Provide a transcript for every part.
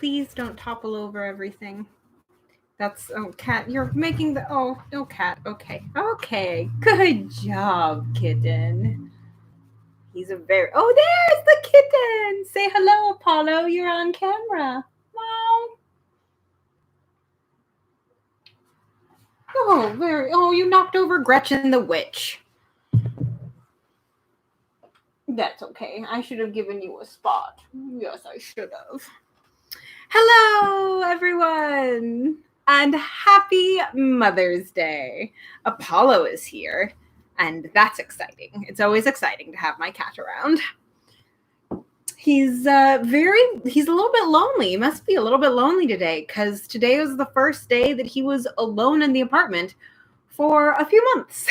Please don't topple over everything. That's, oh, cat, you're making the, oh, no, cat. Okay. Okay. Good job, kitten. He's a very, oh, there's the kitten. Say hello, Apollo. You're on camera. Wow. Oh, you knocked over Gretchen the witch. That's okay. I should have given you a spot. Yes, I should have. Hello, everyone, and happy Mother's Day. Apollo is here, and that's exciting. It's always exciting to have my cat around. He's a little bit lonely. He must be a little bit lonely today, because today was the first day that he was alone in the apartment for a few months.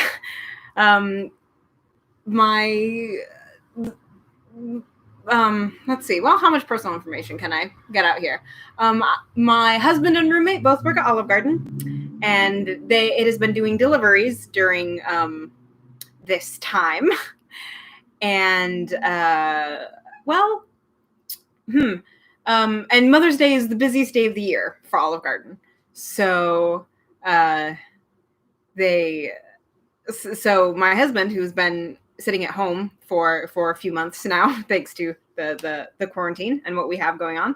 Let's see. Well, how much personal information can I get out here? My husband and roommate both work at Olive Garden, and it has been doing deliveries during this time. And and Mother's Day is the busiest day of the year for Olive Garden. So my husband, who's been sitting at home for a few months now, thanks to the quarantine and what we have going on,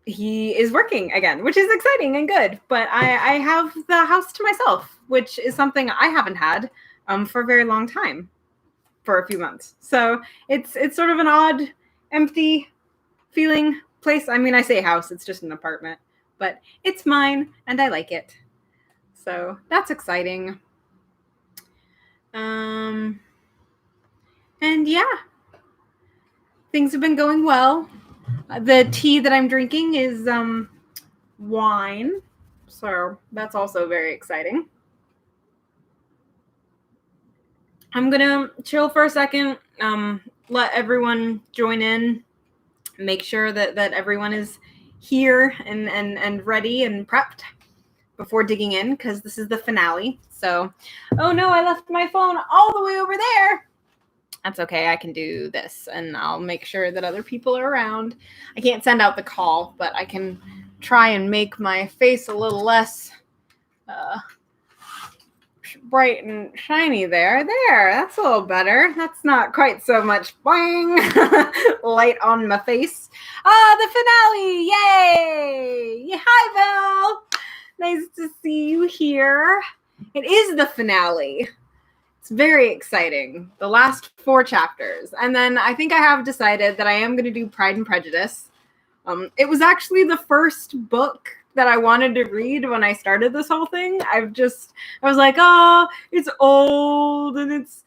he is working again, which is exciting and good. But I have the house to myself, which is something I haven't had for a very long time, for a few months. So it's sort of an odd, empty feeling place. I mean, I say house, it's just an apartment, but it's mine and I like it. So that's exciting. And yeah, things have been going well. The tea that I'm drinking is wine, so that's also very exciting. I'm gonna chill for a second, let everyone join in, make sure that everyone is here and ready and prepped before digging in, because this is the finale. So, oh no, I left my phone all the way over there. That's okay, I can do this, and I'll make sure that other people are around. I can't send out the call, but I can try and make my face a little less bright and shiny there. There, that's a little better. That's not quite so much boing light on my face. The finale! Yay! Hi, Bill! Nice to see you here. It is the finale. It's very exciting. The last 4 chapters. And then I think I have decided that I am going to do Pride and Prejudice. It was actually the first book that I wanted to read when I started this whole thing. I was like, oh, it's old and it's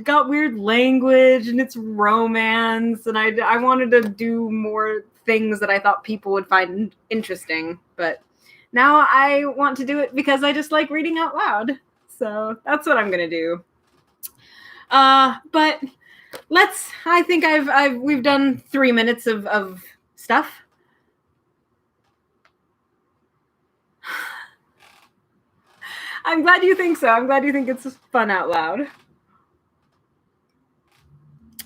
got weird language and it's romance. And I wanted to do more things that I thought people would find interesting. But now I want to do it because I just like reading out loud. So that's what I'm going to do. But I think we've done 3 minutes of stuff. I'm glad you think so. I'm glad you think it's fun out loud.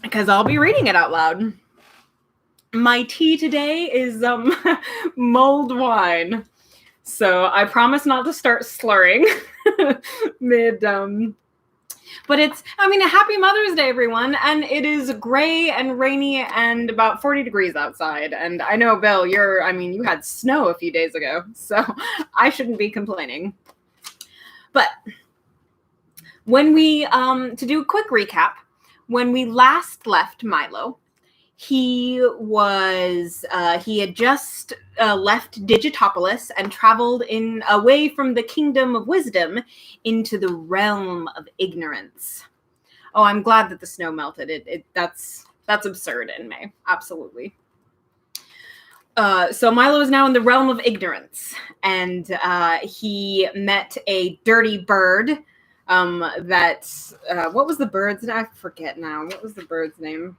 Because I'll be reading it out loud. My tea today is mulled wine. So I promise not to start slurring mid but a happy Mother's Day, everyone. And it is gray and rainy and about 40 degrees outside. And I know, Bill, you had snow a few days ago, so I shouldn't be complaining. But when we, to do a quick recap, when we last left Milo, he had just left Digitopolis and traveled away from the kingdom of wisdom into the realm of ignorance. Oh, I'm glad that the snow melted. That's absurd in May. Absolutely. So Milo is now in the realm of ignorance, and he met a dirty bird. What was the bird's name? I forget now. What was the bird's name?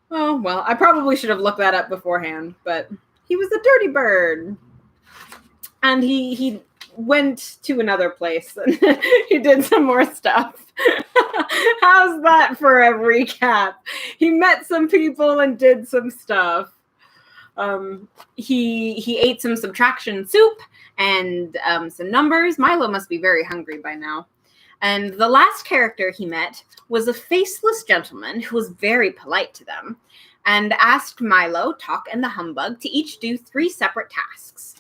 Oh, well, I probably should have looked that up beforehand, but he was a dirty bird. And he went to another place and he did some more stuff. How's that for a recap? He met some people and did some stuff. He ate some subtraction soup and some numbers. Milo must be very hungry by now. And the last character he met was a faceless gentleman who was very polite to them and asked Milo, Talk, and the Humbug to each do 3 separate tasks.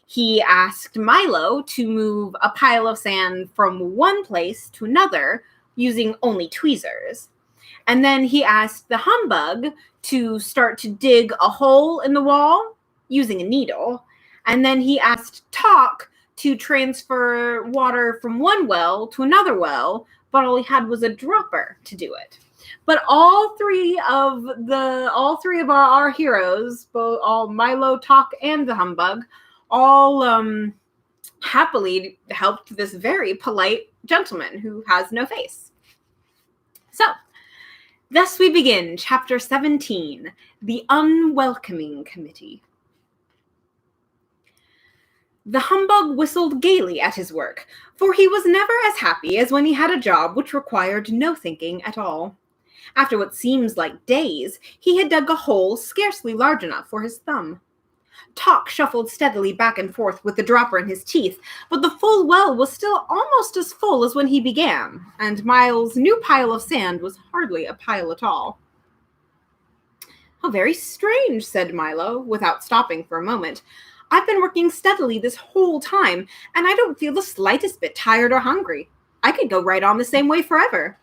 He asked Milo to move a pile of sand from one place to another using only tweezers. And then he asked the Humbug to start to dig a hole in the wall using a needle. And then he asked Talk to transfer water from one well to another well, but all he had was a dropper to do it. But all three of our heroes, both all Milo, Talk, and the Humbug, all happily helped this very polite gentleman who has no face. So, thus we begin chapter 17, The Unwelcoming Committee. The Humbug whistled gaily at his work, for he was never as happy as when he had a job which required no thinking at all. After what seems like days, he had dug a hole scarcely large enough for his thumb. Talk shuffled steadily back and forth with the dropper in his teeth, but the full well was still almost as full as when he began, and Milo's new pile of sand was hardly a pile at all. "How very strange," said Milo, without stopping for a moment. "I've been working steadily this whole time, and I don't feel the slightest bit tired or hungry. I could go right on the same way forever."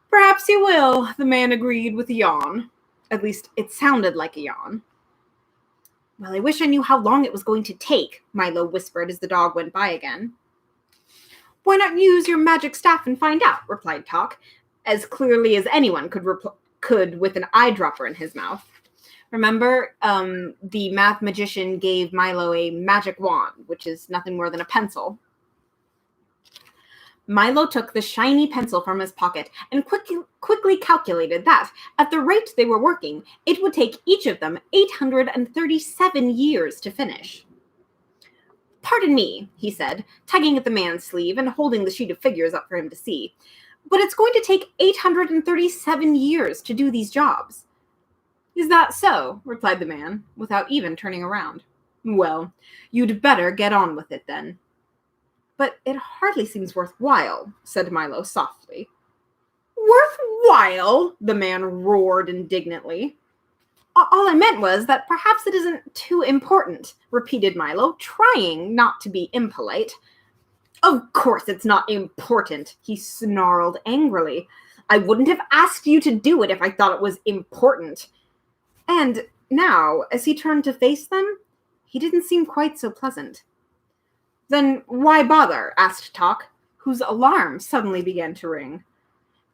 "Perhaps you will," the man agreed with a yawn. At least, it sounded like a yawn. "Well, I wish I knew how long it was going to take," Milo whispered as the dog went by again. "Why not use your magic staff and find out?" replied Talk, as clearly as anyone could with an eyedropper in his mouth. Remember, the math magician gave Milo a magic wand, which is nothing more than a pencil. Milo took the shiny pencil from his pocket and quickly calculated that, at the rate they were working, it would take each of them 837 years to finish. "Pardon me," he said, tugging at the man's sleeve and holding the sheet of figures up for him to see, "but it's going to take 837 years to do these jobs." "Is that so?" replied the man, without even turning around. "Well, you'd better get on with it then." "But it hardly seems worthwhile," said Milo softly. "Worthwhile?" the man roared indignantly. "All I meant was that perhaps it isn't too important," repeated Milo, trying not to be impolite. "Of course it's not important," he snarled angrily. "I wouldn't have asked you to do it if I thought it was important." And now, as he turned to face them, he didn't seem quite so pleasant. "Then why bother?" asked Talk, whose alarm suddenly began to ring.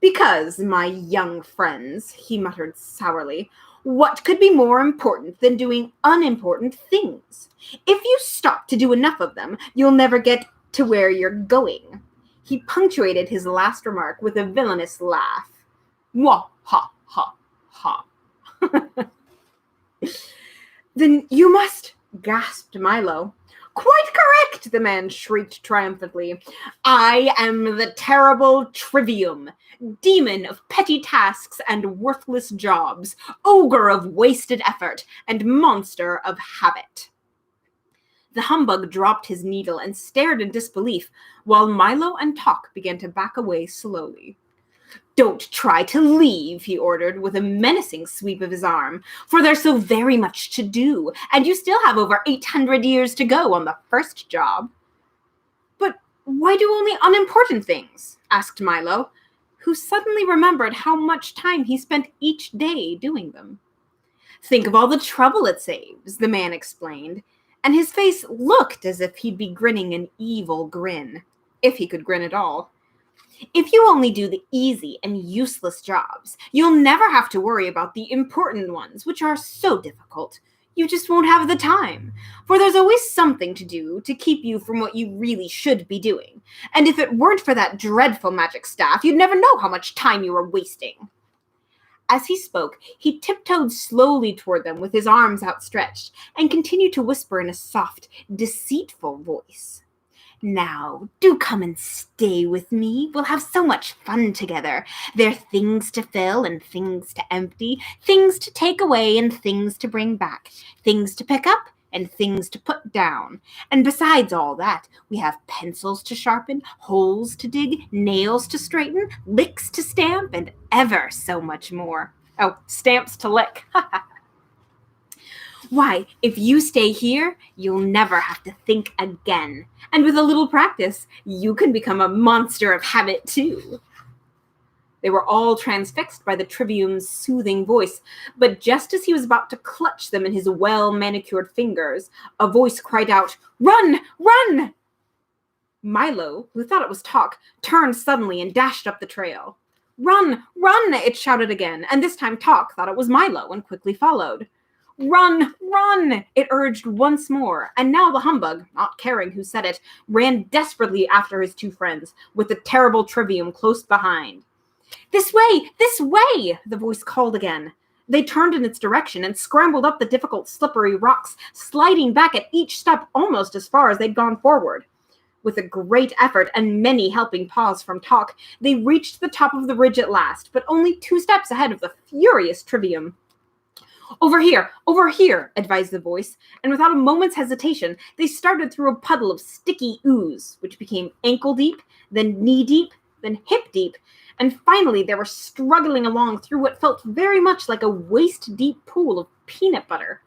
"Because, my young friends," he muttered sourly, "what could be more important than doing unimportant things? If you stop to do enough of them, you'll never get to where you're going." He punctuated his last remark with a villainous laugh. "Wah, ha, ha, ha." "Then you must," gasped Milo. "Quite correct," the man shrieked triumphantly. "I am the terrible Trivium, demon of petty tasks and worthless jobs, ogre of wasted effort, and monster of habit." The Humbug dropped his needle and stared in disbelief, while Milo and Talk began to back away slowly. "Don't try to leave," he ordered with a menacing sweep of his arm, "for there's so very much to do, and you still have over 800 years to go on the first job." "But why do only unimportant things?" asked Milo, who suddenly remembered how much time he spent each day doing them. "Think of all the trouble it saves," the man explained, and his face looked as if he'd be grinning an evil grin, if he could grin at all. "If you only do the easy and useless jobs, you'll never have to worry about the important ones, which are so difficult. You just won't have the time, for there's always something to do to keep you from what you really should be doing. And if it weren't for that dreadful magic staff, you'd never know how much time you were wasting." As he spoke, he tiptoed slowly toward them with his arms outstretched and continued to whisper in a soft, deceitful voice. Now, do come and stay with me. We'll have so much fun together. There are things to fill and things to empty, things to take away and things to bring back, things to pick up and things to put down. And besides all that, we have pencils to sharpen, holes to dig, nails to straighten, licks to stamp, and ever so much more. Oh, stamps to lick. Why, if you stay here, you'll never have to think again. And with a little practice, you can become a monster of habit too. They were all transfixed by the Trivium's soothing voice, but just as he was about to clutch them in his well-manicured fingers, a voice cried out, "Run! Run!" Milo, who thought it was Talk, turned suddenly and dashed up the trail. "Run! Run!" it shouted again, and this time Talk thought it was Milo and quickly followed. "Run! Run!" it urged once more, and now the humbug, not caring who said it, ran desperately after his two friends, with the terrible Trivium close behind. "This way! This way!" the voice called again. They turned in its direction and scrambled up the difficult, slippery rocks, sliding back at each step almost as far as they'd gone forward. With a great effort and many helping paws from Talk, they reached the top of the ridge at last, but only 2 steps ahead of the furious Trivium. Over here," advised the voice, and without a moment's hesitation, they started through a puddle of sticky ooze, which became ankle-deep, then knee-deep, then hip-deep, and finally they were struggling along through what felt very much like a waist-deep pool of peanut butter.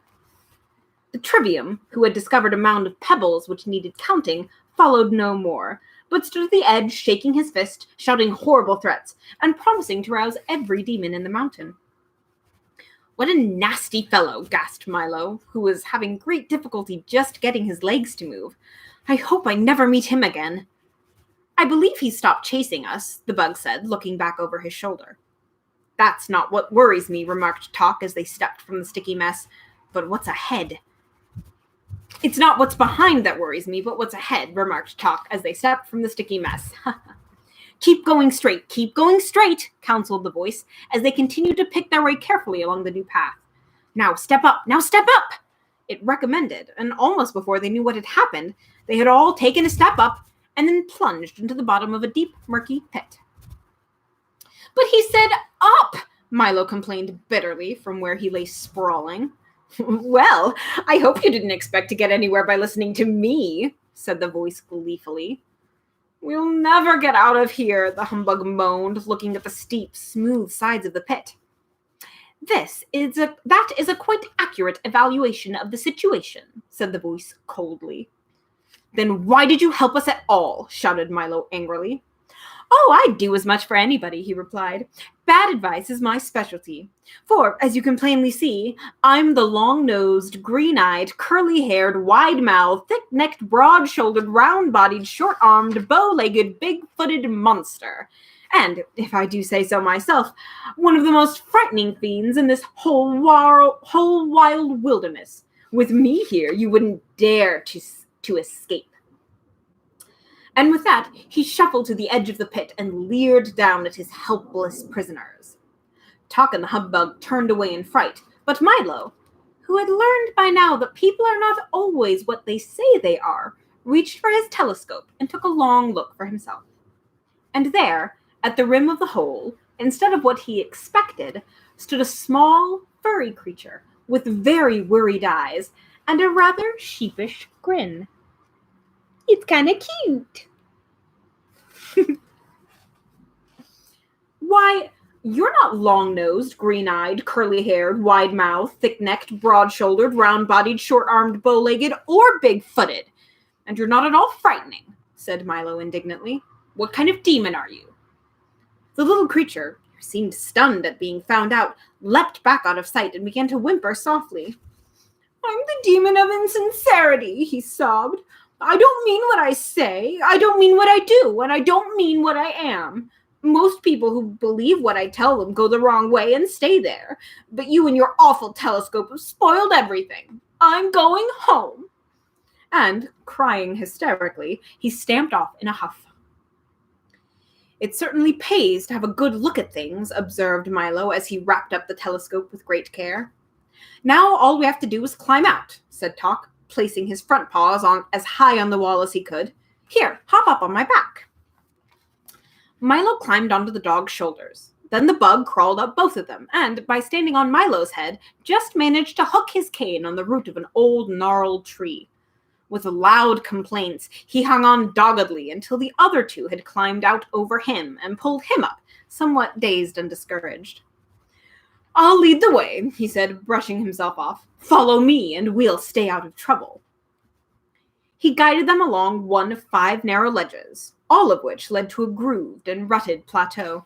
The Trivium, who had discovered a mound of pebbles which needed counting, followed no more, but stood at the edge, shaking his fist, shouting horrible threats, and promising to rouse every demon in the mountain. "What a nasty fellow," gasped Milo, who was having great difficulty just getting his legs to move. "I hope I never meet him again." "I believe he stopped chasing us," the bug said, looking back over his shoulder. "That's not what worries me," remarked Talk as they stepped from the sticky mess, "but what's ahead?" "It's not what's behind that worries me, but what's ahead," remarked Talk as they stepped from the sticky mess. Keep going straight, counseled the voice, as they continued to pick their way carefully along the new path. Now step up, it recommended, and almost before they knew what had happened, they had all taken a step up and then plunged into the bottom of a deep, murky pit. "But he said up," Milo complained bitterly from where he lay sprawling. "Well, I hope you didn't expect to get anywhere by listening to me," said the voice gleefully. "We'll never get out of here," the humbug moaned, looking at the steep, smooth sides of the pit. That is a quite accurate evaluation of the situation," said the voice coldly. "Then why did you help us at all?" shouted Milo angrily. "Oh, I'd do as much for anybody," he replied. "Bad advice is my specialty. For, as you can plainly see, I'm the long-nosed, green-eyed, curly-haired, wide-mouthed, thick-necked, broad-shouldered, round-bodied, short-armed, bow-legged, big-footed monster. And, if I do say so myself, one of the most frightening fiends in this whole wild wilderness. With me here, you wouldn't dare to escape." And with that, he shuffled to the edge of the pit and leered down at his helpless prisoners. Talk and the humbug turned away in fright, but Milo, who had learned by now that people are not always what they say they are, reached for his telescope and took a long look for himself. And there, at the rim of the hole, instead of what he expected, stood a small, furry creature with very worried eyes and a rather sheepish grin. "It's kind of cute." "Why, you're not long-nosed, green-eyed, curly-haired, wide-mouthed, thick-necked, broad-shouldered, round-bodied, short-armed, bow-legged, or big-footed. And you're not at all frightening," said Milo indignantly. "What kind of demon are you?" The little creature, who seemed stunned at being found out, leapt back out of sight and began to whimper softly. "I'm the demon of insincerity," he sobbed. "I don't mean what I say, I don't mean what I do, and I don't mean what I am. Most people who believe what I tell them go the wrong way and stay there. But you and your awful telescope have spoiled everything. I'm going home." And, crying hysterically, he stamped off in a huff. "It certainly pays to have a good look at things," observed Milo as he wrapped up the telescope with great care. "Now all we have to do is climb out," said Talk, placing his front paws on as high on the wall as he could. Here, hop up on my back. Milo climbed onto the dog's shoulders. Then the bug crawled up both of them, and, by standing on Milo's head, just managed to hook his cane on the root of an old gnarled tree. With loud complaints, he hung on doggedly until the other two had climbed out over him and pulled him up, somewhat dazed and discouraged. "I'll lead the way," he said, brushing himself off. "Follow me, and we'll stay out of trouble." He guided them along one of 5 narrow ledges, all of which led to a grooved and rutted plateau.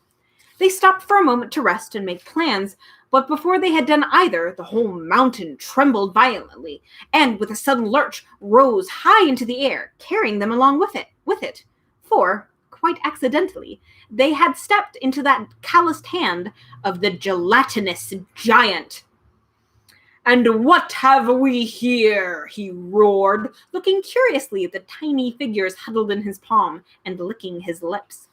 They stopped for a moment to rest and make plans, but before they had done either, the whole mountain trembled violently, and with a sudden lurch, rose high into the air, carrying them along with it. For, quite accidentally, they had stepped into that calloused hand of the gelatinous giant. "And what have we here?" he roared, looking curiously at the tiny figures huddled in his palm and licking his lips.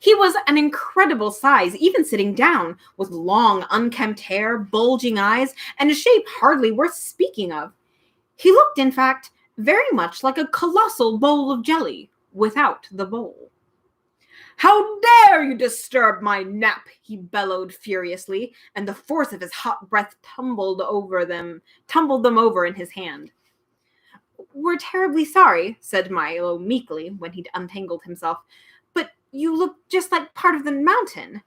He was an incredible size, even sitting down, with long, unkempt hair, bulging eyes, and a shape hardly worth speaking of. He looked, in fact, very much like a colossal bowl of jelly, without the bowl. "How dare you disturb my nap?" he bellowed furiously, and the force of his hot breath tumbled them over in his hand. "We're terribly sorry," said Milo meekly when he'd untangled himself, "but you look just like part of the mountain."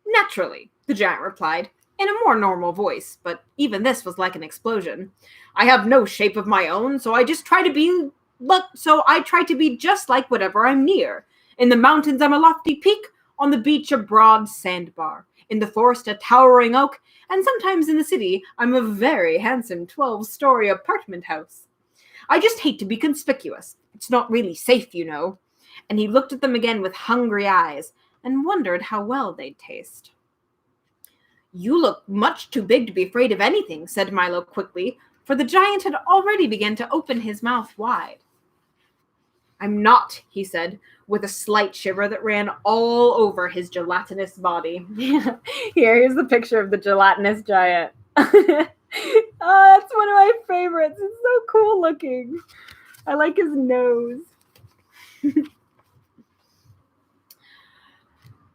"Naturally," the giant replied, in a more normal voice, but even this was like an explosion. "I have no shape of my own, so I try to be just like whatever I'm near. In the mountains, I'm a lofty peak, on the beach, a broad sandbar, in the forest, a towering oak, and sometimes in the city, I'm a very handsome 12-story apartment house. I just hate to be conspicuous. It's not really safe, you know." And he looked at them again with hungry eyes and wondered how well they'd taste. "You look much too big to be afraid of anything," said Milo quickly, for the giant had already begun to open his mouth wide. "I'm not," he said, with a slight shiver that ran all over his gelatinous body. Here's the picture of the gelatinous giant. Oh, that's one of my favorites. It's so cool looking. I like his nose.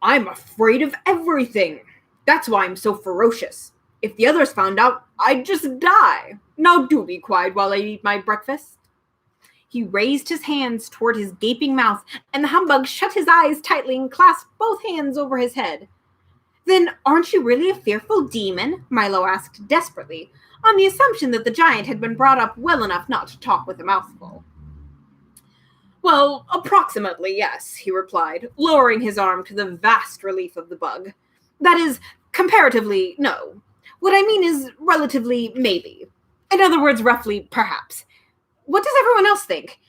"I'm afraid of everything. That's why I'm so ferocious. If the others found out, I'd just die. Now do be quiet while I eat my breakfast." He raised his hands toward his gaping mouth, and the humbug shut his eyes tightly and clasped both hands over his head. "Then aren't you really a fearful demon?" Milo asked desperately, on the assumption that the giant had been brought up well enough not to talk with a mouthful. "Well, approximately, yes," he replied, lowering his arm to the vast relief of the bug. "That is, comparatively, no. What I mean is relatively, maybe. In other words, roughly, perhaps. What does everyone else think?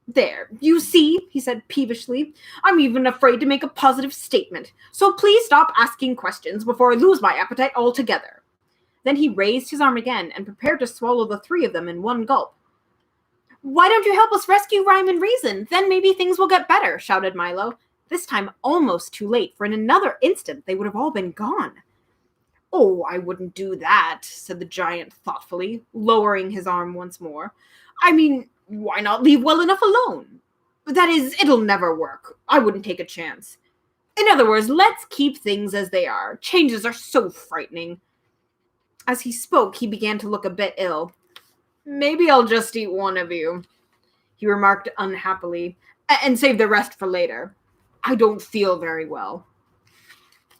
There, you see," he said peevishly, "I'm even afraid to make a positive statement, so please stop asking questions before I lose my appetite altogether." Then he raised his arm again and prepared to swallow the 3 of them in one gulp. "Why don't you help us rescue Rhyme and Reason? Then maybe things will get better," shouted Milo, this time almost too late, for in another instant they would have all been gone. "Oh, I wouldn't do that," said the giant thoughtfully, lowering his arm once more. "I mean, why not leave well enough alone? That is, it'll never work. I wouldn't take a chance. In other words, let's keep things as they are. Changes are so frightening." As he spoke, he began to look a bit ill. "Maybe I'll just eat one of you," he remarked unhappily, "and save the rest for later. I don't feel very well."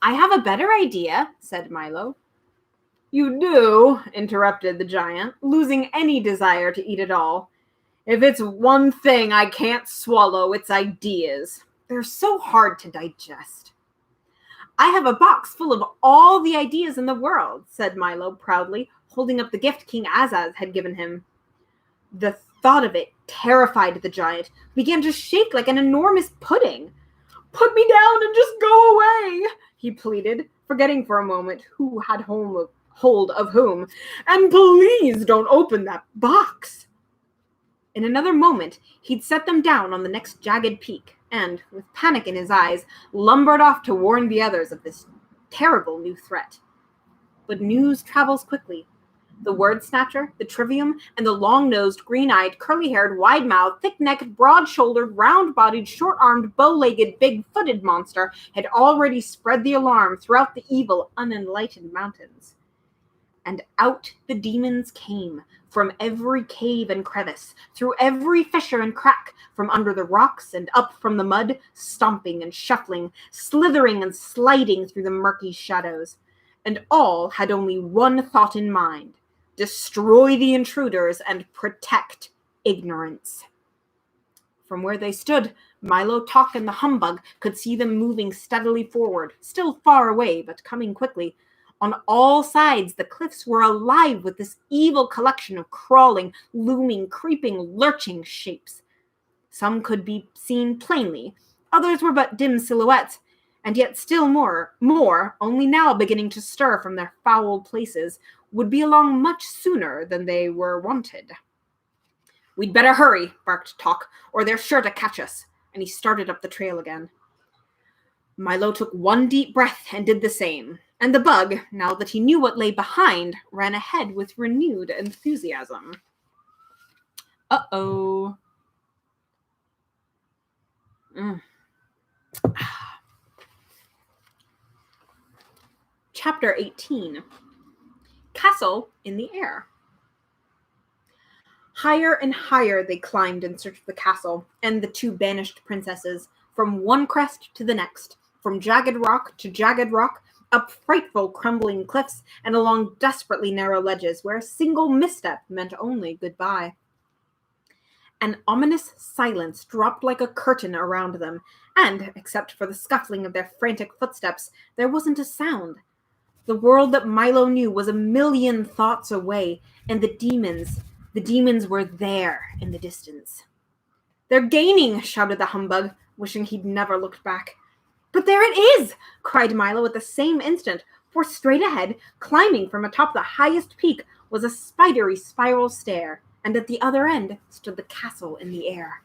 "I have a better idea," said Milo. "You do?" interrupted the giant, losing any desire to eat at all. "If it's one thing I can't swallow, it's ideas. They're so hard to digest." "I have a box full of all the ideas in the world," said Milo proudly, holding up the gift King Azaz had given him. The thought of it terrified the giant, who began to shake like an enormous pudding. "Put me down and just go away," he pleaded, forgetting for a moment who had hold of whom. "And please don't open that box." In another moment, he'd set them down on the next jagged peak, and, with panic in his eyes, lumbered off to warn the others of this terrible new threat. But news travels quickly. The word snatcher, the trivium, and the long-nosed, green-eyed, curly-haired, wide-mouthed, thick-necked, broad-shouldered, round-bodied, short-armed, bow-legged, big-footed monster had already spread the alarm throughout the evil, unenlightened mountains. And out the demons came, from every cave and crevice, through every fissure and crack, from under the rocks and up from the mud, stomping and shuffling, slithering and sliding through the murky shadows. And all had only one thought in mind: destroy the intruders and protect ignorance. From where they stood, Milo, Talk, and the humbug could see them moving steadily forward, still far away, but coming quickly. On all sides, the cliffs were alive with this evil collection of crawling, looming, creeping, lurching shapes. Some could be seen plainly, others were but dim silhouettes, and yet still more, only now beginning to stir from their foul places, would be along much sooner than they were wanted. "We'd better hurry," barked Talk, "or they're sure to catch us," and he started up the trail again. Milo took one deep breath and did the same, and the bug, now that he knew what lay behind, ran ahead with renewed enthusiasm. Uh-oh. Chapter 18. Castle in the Air. Higher and higher they climbed in search of the castle and the two banished princesses, from one crest to the next, from jagged rock to jagged rock, up frightful crumbling cliffs and along desperately narrow ledges where a single misstep meant only goodbye. An ominous silence dropped like a curtain around them, and, except for the scuffling of their frantic footsteps, there wasn't a sound. The world that Milo knew was a million thoughts away, and the demons were there in the distance. "They're gaining!" shouted the humbug, wishing he'd never looked back. "But there it is!" cried Milo at the same instant, for straight ahead, climbing from atop the highest peak, was a spidery spiral stair, and at the other end stood the castle in the air.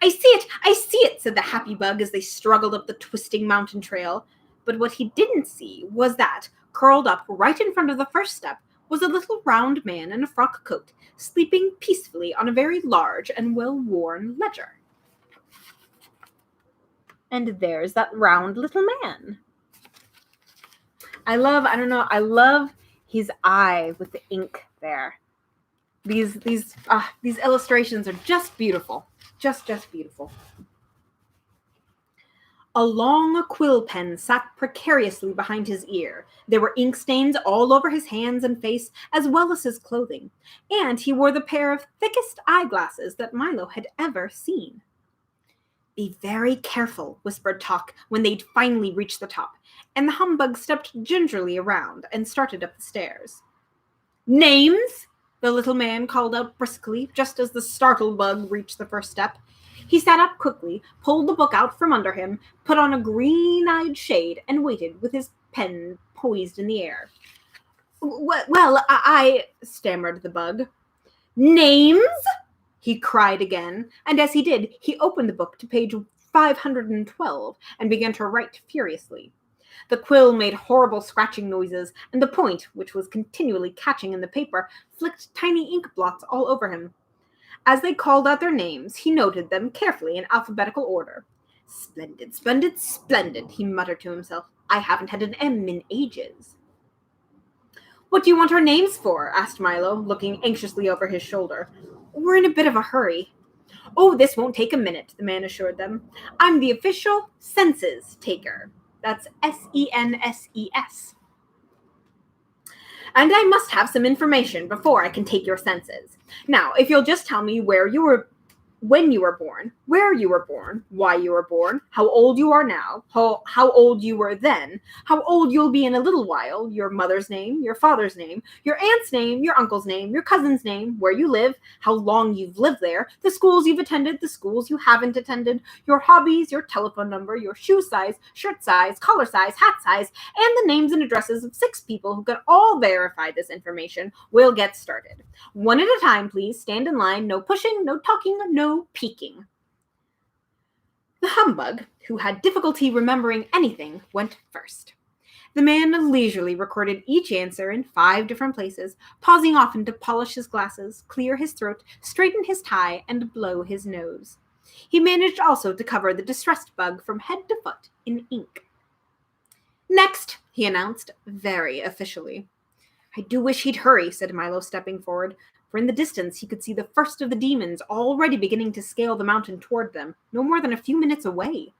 I see it, said the happy bug as they struggled up the twisting mountain trail. But what he didn't see was that, curled up right in front of the first step, was a little round man in a frock coat, sleeping peacefully on a very large and well-worn ledger. And there's that round little man. I love his eye with the ink there. These illustrations are just beautiful. Just beautiful. A long quill pen sat precariously behind his ear. There were ink stains all over his hands and face, as well as his clothing, and he wore the pair of thickest eyeglasses that Milo had ever seen. "Be very careful," whispered Talk when they'd finally reached the top, and the humbug stepped gingerly around and started up the stairs. "Names?" the little man called out briskly, just as the startled bug reached the first step. He sat up quickly, pulled the book out from under him, put on a green-eyed shade, and waited with his pen poised in the air. "Well, I stammered the bug. "Names?" he cried again, and as he did, he opened the book to page 512 and began to write furiously. The quill made horrible scratching noises, and the point, which was continually catching in the paper, flicked tiny ink blots all over him. As they called out their names, he noted them carefully in alphabetical order. "Splendid, splendid, splendid," he muttered to himself. "I haven't had an M in ages." "What do you want our names for?" asked Milo, looking anxiously over his shoulder. "We're in a bit of a hurry." "Oh, this won't take a minute," the man assured them. "I'm the official census taker. That's SENSES. And I must have some information before I can take your senses. Now, if you'll just tell me where you were, when you were born, where you were born, why you were born, how old you are now, how old you were then, how old you'll be in a little while, your mother's name, your father's name, your aunt's name, your uncle's name, your cousin's name, where you live, how long you've lived there, the schools you've attended, the schools you haven't attended, your hobbies, your telephone number, your shoe size, shirt size, collar size, hat size, and the names and addresses of 6 people who can all verify this information, we'll get started. One at a time, please. Stand in line. No pushing, no talking, no peeking." The humbug, who had difficulty remembering anything, went first. The man leisurely recorded each answer in 5 different places, pausing often to polish his glasses, clear his throat, straighten his tie, and blow his nose. He managed also to cover the distressed bug from head to foot in ink. "Next," he announced, very officially. "I do wish he'd hurry," said Milo, stepping forward, for in the distance he could see the first of the demons already beginning to scale the mountain toward them, no more than a few minutes away.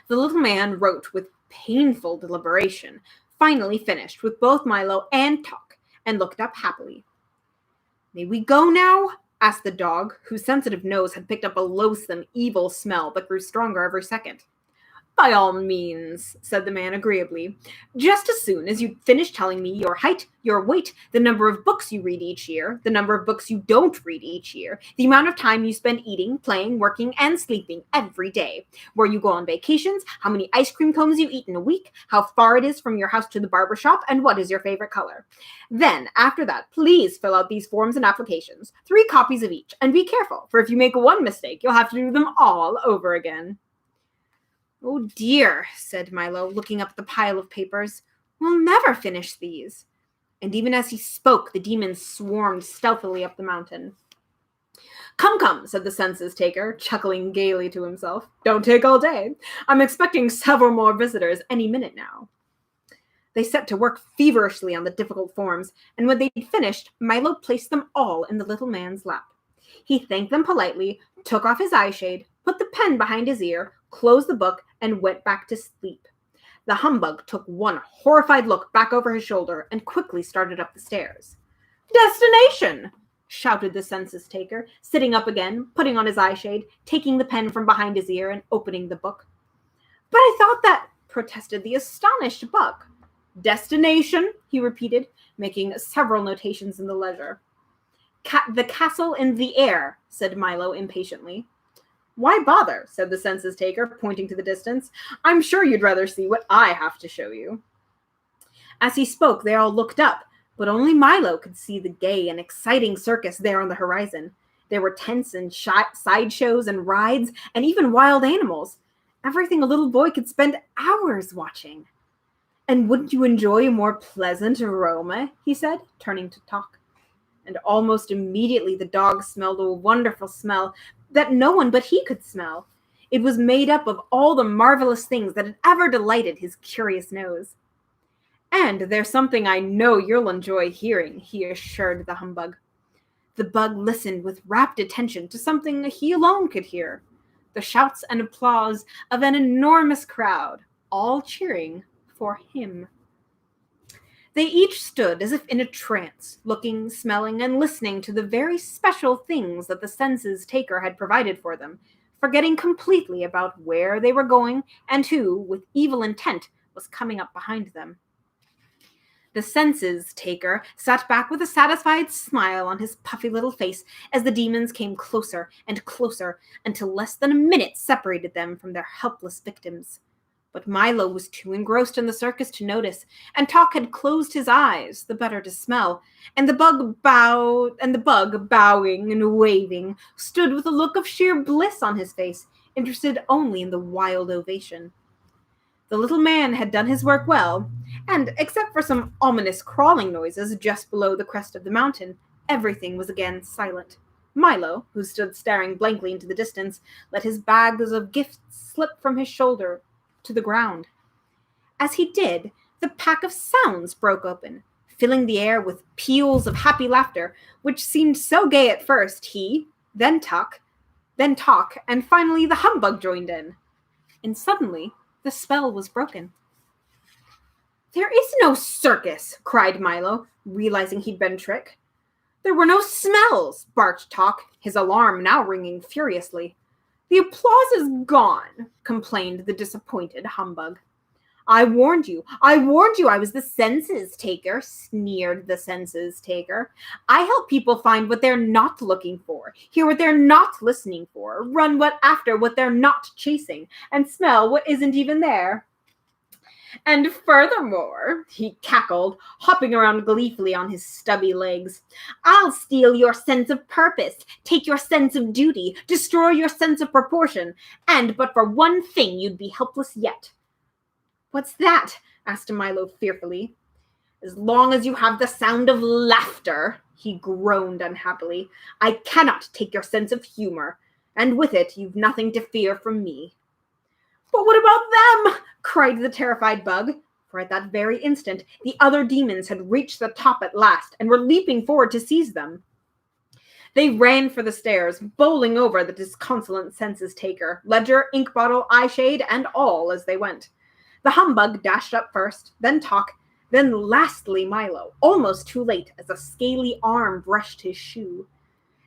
The little man wrote with painful deliberation, finally finished with both Milo and Talk, and looked up happily. "May we go now?" asked the dog, whose sensitive nose had picked up a loathsome, evil smell that grew stronger every second. "By all means," said the man agreeably. "Just as soon as you finish telling me your height, your weight, the number of books you read each year, the number of books you don't read each year, the amount of time you spend eating, playing, working, and sleeping every day, where you go on vacations, how many ice cream cones you eat in a week, how far it is from your house to the barber shop, and what is your favorite color. Then, after that, please fill out these forms and applications, 3 copies of each, and be careful, for if you make one mistake, you'll have to do them all over again." "Oh dear," said Milo, looking up at the pile of papers. "We'll never finish these." And even as he spoke, the demons swarmed stealthily up the mountain. "Come, come," said the census-taker, chuckling gaily to himself. "Don't take all day. I'm expecting several more visitors any minute now." They set to work feverishly on the difficult forms, and when they'd finished, Milo placed them all in the little man's lap. He thanked them politely, took off his eyeshade, put the pen behind his ear, closed the book, and went back to sleep. The humbug took one horrified look back over his shoulder and quickly started up the stairs. "Destination!" shouted the census-taker, sitting up again, putting on his eyeshade, taking the pen from behind his ear, and opening the book. "But I thought that," protested the astonished bug. "Destination," he repeated, making several notations in the ledger. "The castle in the air," said Milo impatiently. "Why bother?" said the census-taker, pointing to the distance. "I'm sure you'd rather see what I have to show you." As he spoke, they all looked up, but only Milo could see the gay and exciting circus there on the horizon. There were tents and sideshows and rides and even wild animals. Everything a little boy could spend hours watching. "And wouldn't you enjoy a more pleasant aroma?" he said, turning to Talk. And almost immediately the dog smelled a wonderful smell that no one but he could smell. It was made up of all the marvelous things that had ever delighted his curious nose. "And there's something I know you'll enjoy hearing," he assured the humbug. The bug listened with rapt attention to something he alone could hear: the shouts and applause of an enormous crowd, all cheering for him. They each stood as if in a trance, looking, smelling, and listening to the very special things that the census-taker had provided for them, forgetting completely about where they were going and who, with evil intent, was coming up behind them. The census-taker sat back with a satisfied smile on his puffy little face as the demons came closer and closer until less than a minute separated them from their helpless victims. But Milo was too engrossed in the circus to notice, and Talk had closed his eyes, the better to smell, and the bug bowing and waving, stood with a look of sheer bliss on his face, interested only in the wild ovation. The little man had done his work well, and, except for some ominous crawling noises just below the crest of the mountain, everything was again silent. Milo, who stood staring blankly into the distance, let his bags of gifts slip from his shoulder to the ground. As he did, the pack of sounds broke open, filling the air with peals of happy laughter, which seemed so gay at first he, then Talk, and finally the humbug joined in. And suddenly, the spell was broken. "There is no circus!" cried Milo, realizing he'd been tricked. "There were no smells!" barked Talk, his alarm now ringing furiously. "The applause is gone," complained the disappointed humbug. I warned you I was the census-taker," sneered the census-taker. "I help people find what they're not looking for, hear what they're not listening for, run after what they're not chasing, and smell what isn't even there. And furthermore," he cackled, hopping around gleefully on his stubby legs, "I'll steal your sense of purpose, take your sense of duty, destroy your sense of proportion, and but for one thing you'd be helpless yet." "What's that?" asked Milo fearfully. As long as you have the sound of laughter, he groaned unhappily, I cannot take your sense of humor, and with it you've nothing to fear from me. But what about them? Cried the terrified bug, for at that very instant the other demons had reached the top at last and were leaping forward to seize them. They ran for the stairs, bowling over the disconsolate census taker, ledger, ink bottle, eye shade, and all as they went. The humbug dashed up first, then Talk, then lastly Milo, almost too late as a scaly arm brushed his shoe.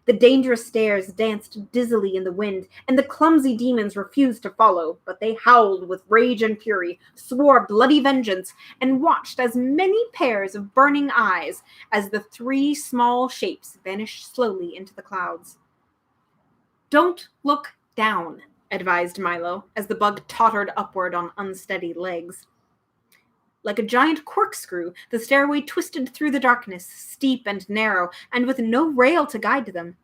The dangerous stairs danced dizzily in the wind, and the clumsy demons refused to follow, but they howled with rage and fury, swore bloody vengeance, and watched as many pairs of burning eyes as the three small shapes vanished slowly into the clouds. Don't look down, advised Milo, as the bug tottered upward on unsteady legs. Like a giant corkscrew, the stairway twisted through the darkness, steep and narrow, and with no rail to guide them.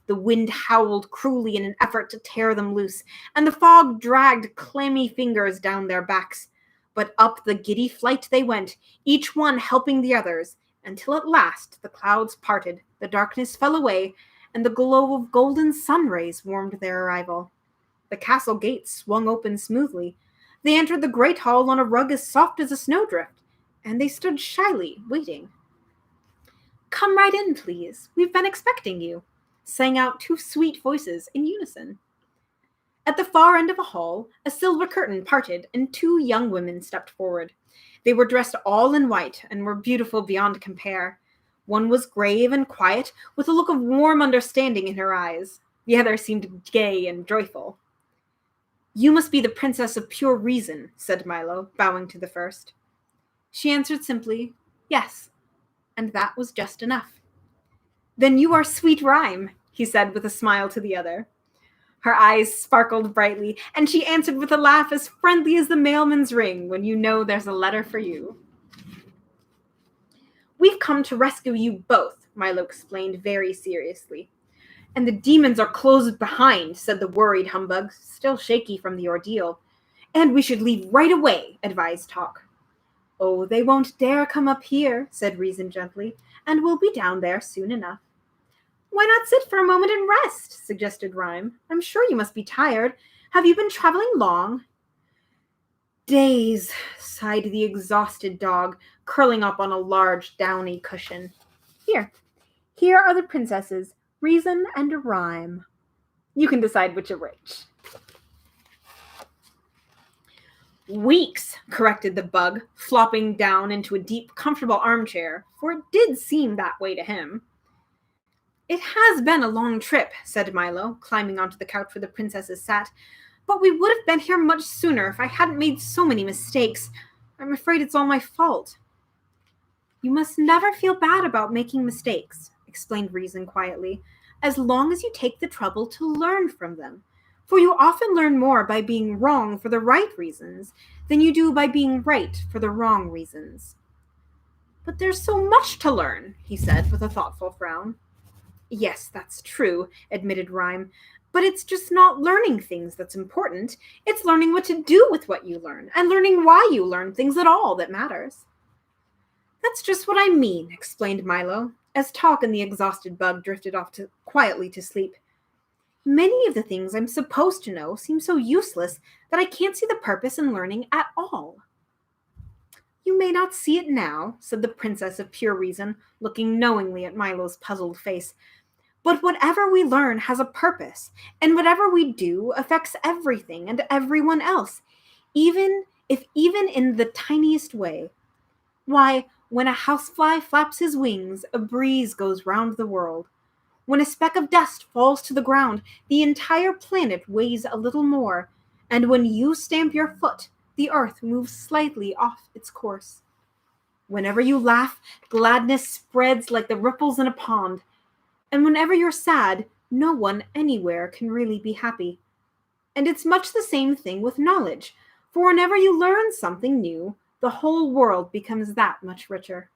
The wind howled cruelly in an effort to tear them loose, and the fog dragged clammy fingers down their backs. But up the giddy flight they went, each one helping the others, until at last the clouds parted, the darkness fell away, and the glow of golden sun rays warmed their arrival. The castle gates swung open smoothly. They entered the great hall on a rug as soft as a snowdrift, and they stood shyly, waiting. Come right in, please. We've been expecting you, sang out two sweet voices in unison. At the far end of a hall, a silver curtain parted, and two young women stepped forward. They were dressed all in white, and were beautiful beyond compare. One was grave and quiet, with a look of warm understanding in her eyes. The other seemed gay and joyful. You must be the Princess of Pure Reason, said Milo, bowing to the first. She answered simply, yes, and that was just enough. Then you are Sweet Rhyme, he said with a smile to the other. Her eyes sparkled brightly, and she answered with a laugh as friendly as the mailman's ring when you know there's a letter for you. We've come to rescue you both, Milo explained very seriously. And the demons are closed behind, said the worried humbug, still shaky from the ordeal. And we should leave right away, advised Talk. Oh, they won't dare come up here, said Reason gently, and we'll be down there soon enough. Why not sit for a moment and rest, suggested Rhyme. I'm sure you must be tired. Have you been traveling long? Days, sighed the exhausted dog, curling up on a large downy cushion. Here are the princesses, Reason and Rhyme. You can decide which are which. Weeks, corrected the bug, flopping down into a deep, comfortable armchair, for it did seem that way to him. It has been a long trip, said Milo, climbing onto the couch where the princesses sat, but we would have been here much sooner if I hadn't made so many mistakes. I'm afraid it's all my fault. You must never feel bad about making mistakes, explained Reason quietly, as long as you take the trouble to learn from them. For you often learn more by being wrong for the right reasons than you do by being right for the wrong reasons. But there's so much to learn, he said with a thoughtful frown. Yes, that's true, admitted Rhyme, but it's just not learning things that's important. It's learning what to do with what you learn, and learning why you learn things at all that matters. That's just what I mean, explained Milo, as Talk and the exhausted bug drifted off quietly to sleep. Many of the things I'm supposed to know seem so useless that I can't see the purpose in learning at all. You may not see it now, said the Princess of Pure Reason, looking knowingly at Milo's puzzled face. But whatever we learn has a purpose, and whatever we do affects everything and everyone else, even in the tiniest way. Why, when a housefly flaps his wings, a breeze goes round the world. When a speck of dust falls to the ground, the entire planet weighs a little more, and when you stamp your foot, the earth moves slightly off its course. Whenever you laugh, gladness spreads like the ripples in a pond, and whenever you're sad, no one anywhere can really be happy. And it's much the same thing with knowledge, for whenever you learn something new, the whole world becomes that much richer.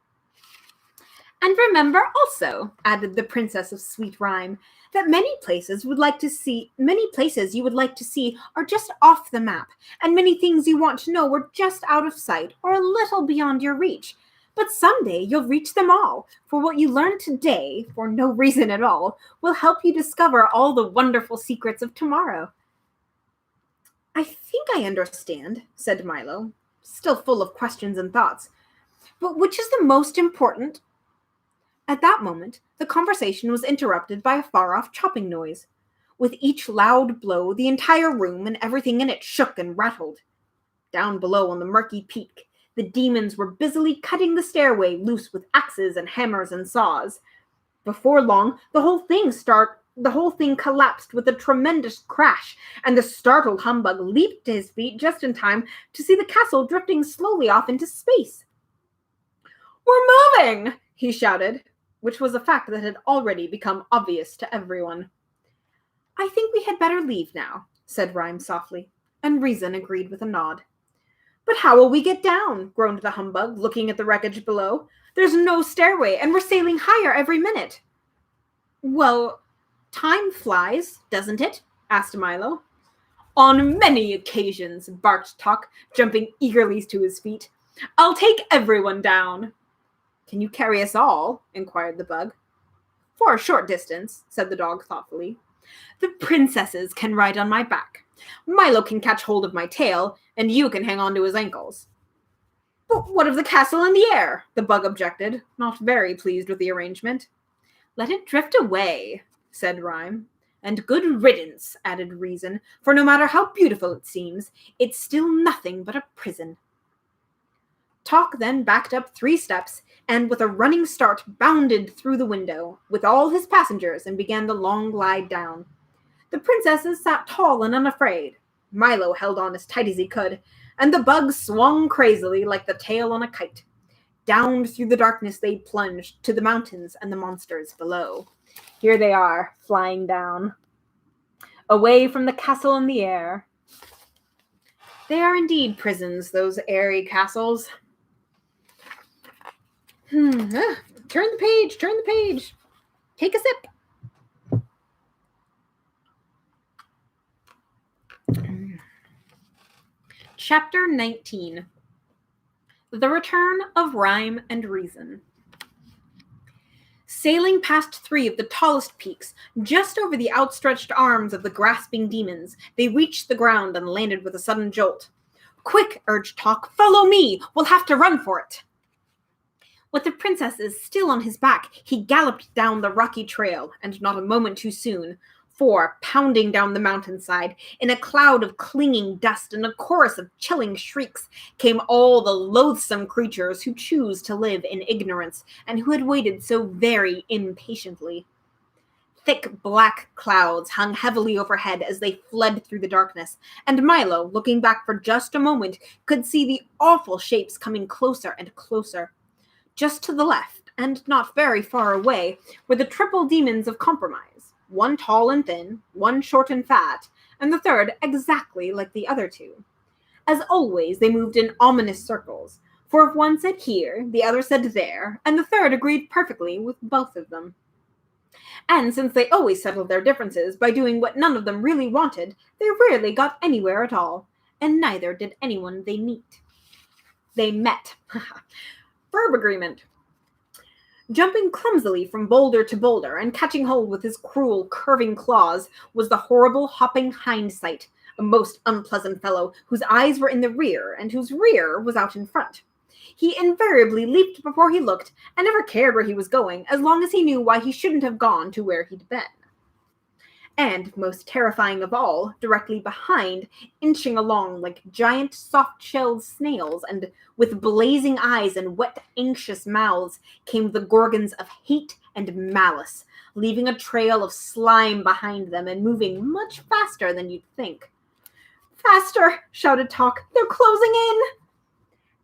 And remember also, added the Princess of Sweet Rhyme, that many places you would like to see are just off the map, and many things you want to know were just out of sight or a little beyond your reach. But someday you'll reach them all, for what you learn today, for no reason at all, will help you discover all the wonderful secrets of tomorrow. I think I understand, said Milo, still full of questions and thoughts. But which is the most important? At that moment, the conversation was interrupted by a far-off chopping noise. With each loud blow, the entire room and everything in it shook and rattled. Down below on the murky peak, the demons were busily cutting the stairway loose with axes and hammers and saws. Before long, the whole thing collapsed with a tremendous crash, and the startled humbug leaped to his feet just in time to see the castle drifting slowly off into space. "We're moving!" he shouted, which was a fact that had already become obvious to everyone. "I think we had better leave now," said Rhyme softly, and Reason agreed with a nod. "But how will we get down?" groaned the humbug, looking at the wreckage below. "There's no stairway, and we're sailing higher every minute." "Well, time flies, doesn't it?" asked Milo. "On many occasions," barked Talk, jumping eagerly to his feet. "I'll take everyone down." "Can you carry us all?" inquired the bug. "For a short distance," said the dog thoughtfully. "The princesses can ride on my back. Milo can catch hold of my tail, and you can hang on to his ankles." "But what of the castle in the air?" the bug objected, not very pleased with the arrangement. "Let it drift away," said Rhyme. "And good riddance," added Reason, "for no matter how beautiful it seems, it's still nothing but a prison." Talk then backed up 3 steps, and with a running start bounded through the window, with all his passengers, and began the long glide down. The princesses sat tall and unafraid. Milo held on as tight as he could, and the bug swung crazily like the tail on a kite. Down through the darkness they plunged to the mountains and the monsters below. Here they are, flying down, away from the castle in the air. They are indeed prisons, those airy castles. Turn the page. Take a sip. Chapter 19. The Return of Rhyme and Reason. Sailing past 3 of the tallest peaks, just over the outstretched arms of the grasping demons, they reached the ground and landed with a sudden jolt. "Quick," urged Talk, "follow me! We'll have to run for it!" With the princesses still on his back, he galloped down the rocky trail, and not a moment too soon, for, pounding down the mountainside, in a cloud of clinging dust and a chorus of chilling shrieks, came all the loathsome creatures who choose to live in ignorance, and who had waited so very impatiently. Thick black clouds hung heavily overhead as they fled through the darkness, and Milo, looking back for just a moment, could see the awful shapes coming closer and closer. Just to the left, and not very far away, were the triple demons of compromise, one tall and thin, one short and fat, and the third exactly like the other 2. As always, they moved in ominous circles, for if one said here, the other said there, and the third agreed perfectly with both of them. And since they always settled their differences by doing what none of them really wanted, they rarely got anywhere at all, and neither did anyone they met. Verb agreement. Jumping clumsily from boulder to boulder and catching hold with his cruel, curving claws was the horrible hopping Hindsight, a most unpleasant fellow whose eyes were in the rear and whose rear was out in front. He invariably leaped before he looked and never cared where he was going as long as he knew why he shouldn't have gone to where he'd been. And, most terrifying of all, directly behind, inching along like giant soft-shelled snails and with blazing eyes and wet, anxious mouths, came the Gorgons of Hate and Malice, leaving a trail of slime behind them and moving much faster than you'd think. "Faster!" shouted Talk. "They're closing in!"